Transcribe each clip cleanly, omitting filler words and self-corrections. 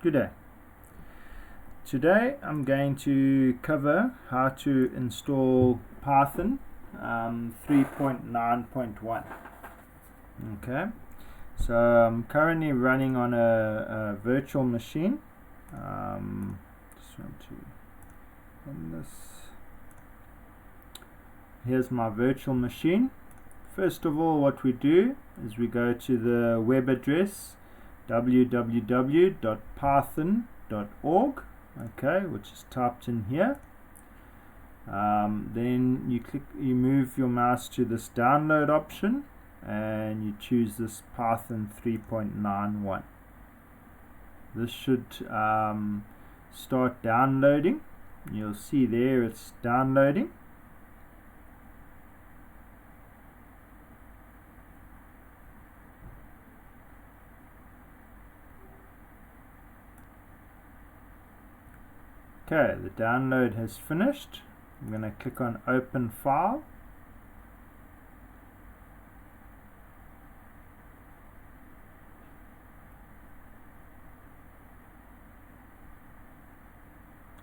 Good day. Today I'm going to cover how to install Python 3.9.1. Okay, so I'm currently running on a virtual machine. Just want to run this. Here's my virtual machine. First of all, what we do is we go to the web address www.python.org, okay, which is typed in here. Then you move your mouse to this download option and you choose this Python 3.91. This should start downloading. You'll see there it's downloading. Okay, the download has finished. I'm going to click on Open File.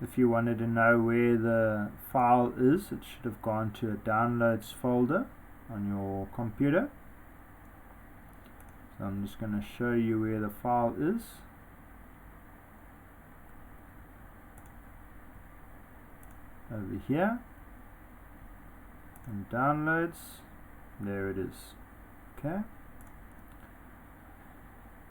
If you wanted to know where the file is, it should have gone to a Downloads folder on your computer. So I'm just going to show you where the file is. Over here and downloads, there it is. Okay,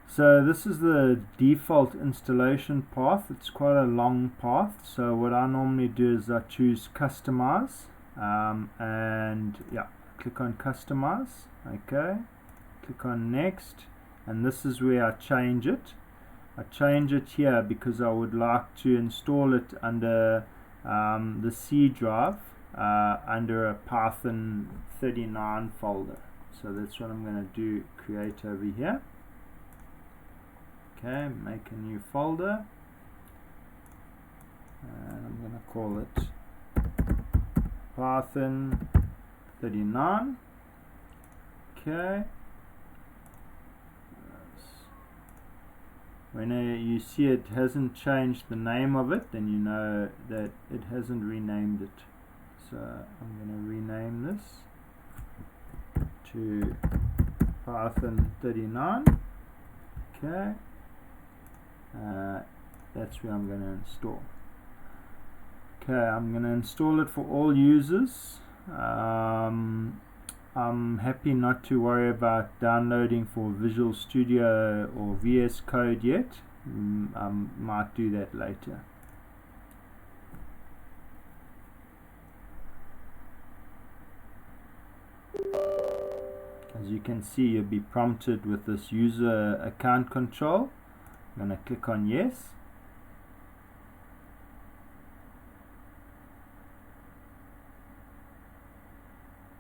so this is the default installation path. It's quite a long path, so what I normally do is I choose customize and click on customize. Okay, click on next, and this is where I change it. I change it here because I would like to install it under the C drive under a Python 39 folder. So that's what I'm going to do, create over here. Okay, make a new folder and I'm going to call it Python 39. Okay, when you see it hasn't changed the name of it, then you know that it hasn't renamed it. So I'm going to rename this to Python 39. Okay, that's where I'm going to install. Okay, I'm going to install it for all users. I'm happy not to worry about downloading for Visual Studio or VS Code yet. I might do that later. As you can see, you'll be prompted with this user account control. I'm going to click on yes.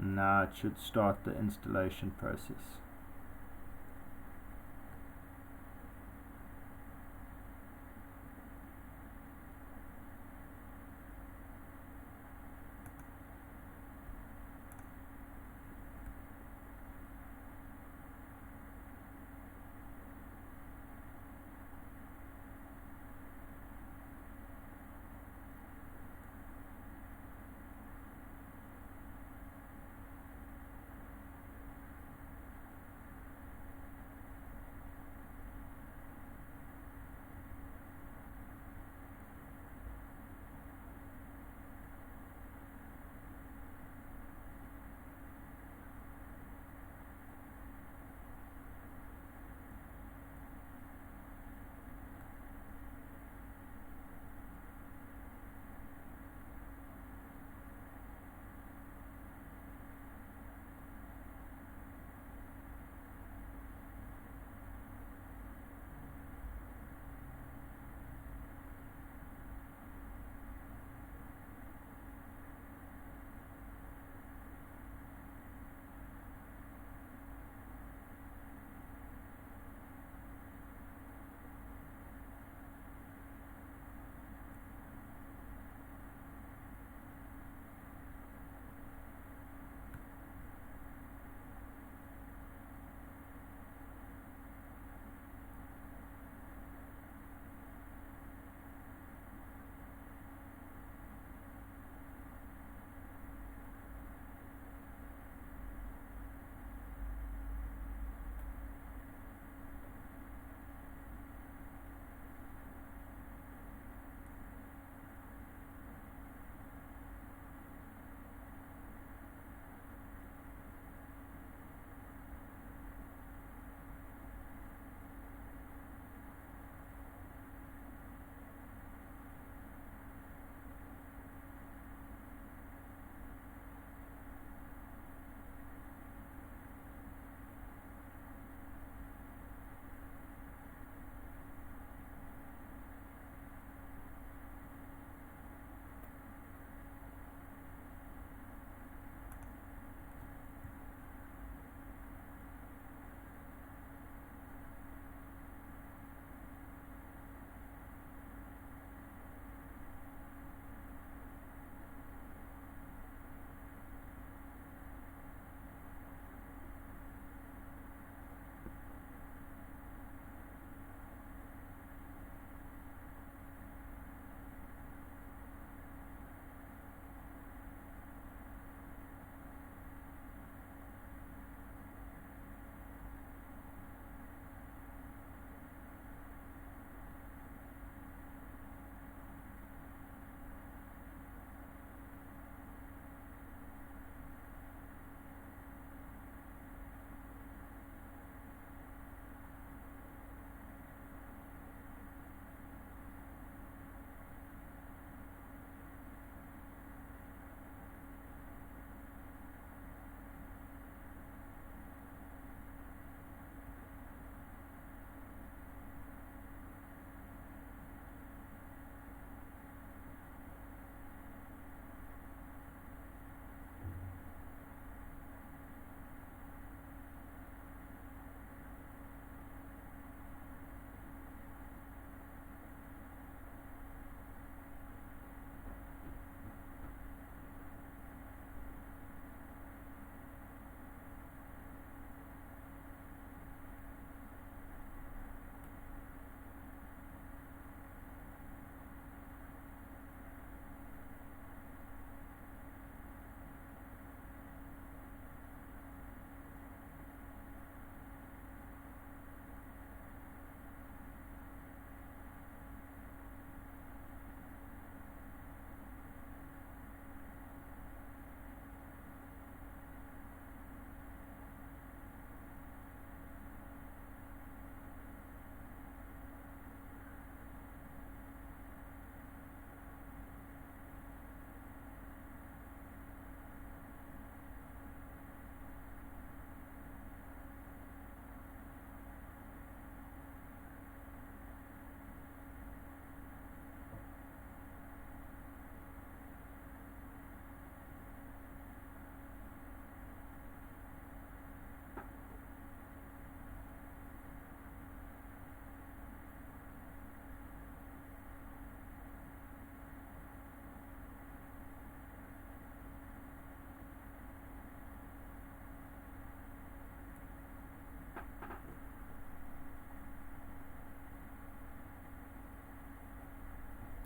Now it should start the installation process.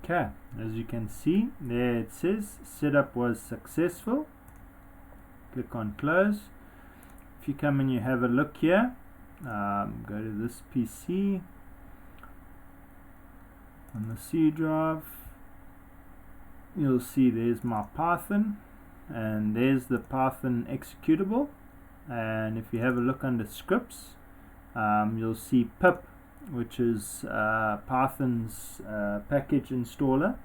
Okay, as you can see there, it says setup was successful. Click on close. If you come and you have a look here, go to this PC on the C drive, you'll see there's my Python, and there's the Python executable. And if you have a look under scripts, you'll see pip, which is Python's package installer.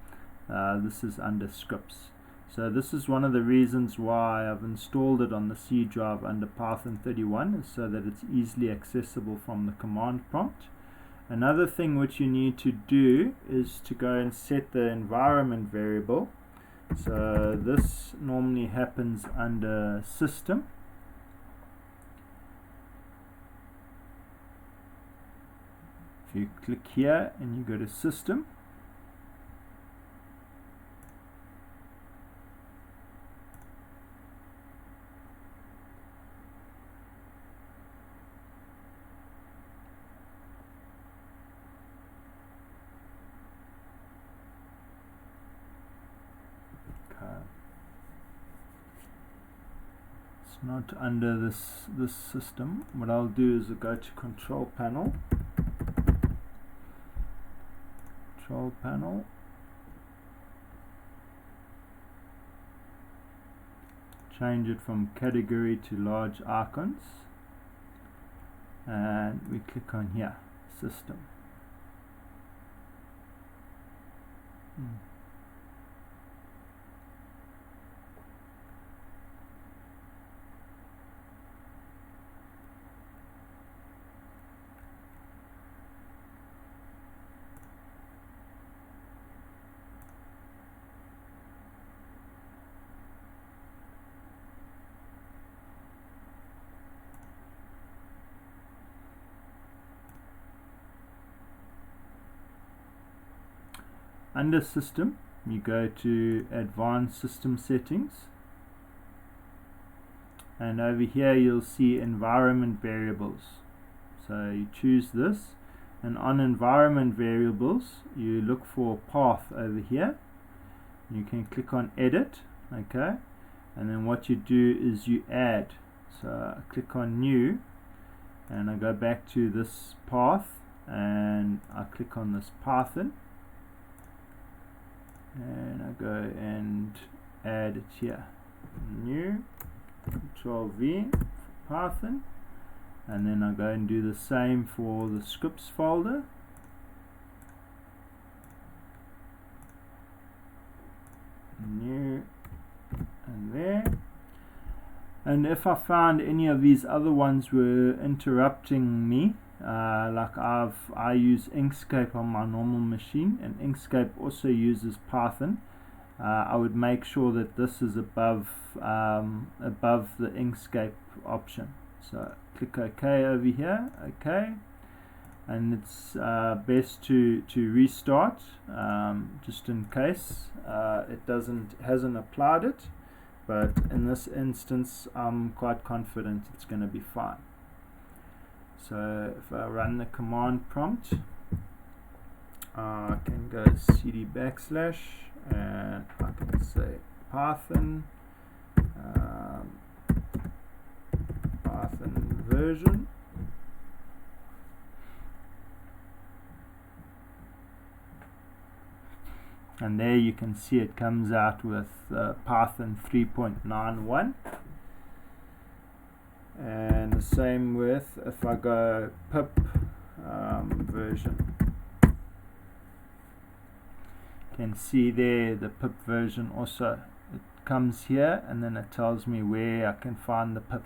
This is under scripts. So this is one of the reasons why I've installed it on the C drive under Python 31, is so that it's easily accessible from the command prompt. Another thing which you need to do is to go and set the environment variable. So this normally happens under system. If you click here and you go to system, it's not under this system. What I'll do is I'll go to control panel, change it from category to large icons, and we click on here, system. Under system, you go to advanced system settings, and over here you'll see environment variables. So you choose this, and on environment variables you look for path over here. You can click on edit, okay, and then what you do is you add. So I click on new, and I go back to this path, and I click on this Python, and I go and add it here, new, Control V for Python, and then I go and do the same for the scripts folder, new, and there. And if I found any of these other ones were interrupting me, like I use Inkscape on my normal machine, and Inkscape also uses Python, I would make sure that this is above the Inkscape option. So click OK over here, OK, and it's best to restart, just in case it hasn't applied it. But in this instance, I'm quite confident it's going to be fine. So if I run the command prompt, I can go cd backslash, and I can say Python, Python version, and there you can see it comes out with Python 3.91, and the same with, if I go pip version, you can see there the pip version also, it comes here and then it tells me where I can find the pip.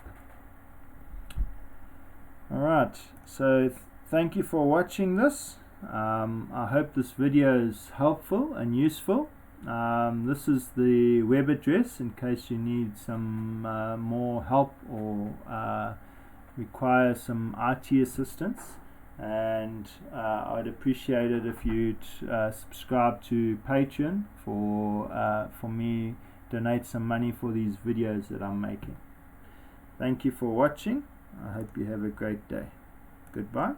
Alright, so thank you for watching this. I hope this video is helpful and useful. This is the web address in case you need some more help or require some IT assistance, and I'd appreciate it if you'd subscribe to Patreon for me, donate some money for these videos that I'm making. Thank you for watching. I hope you have a great day. Goodbye.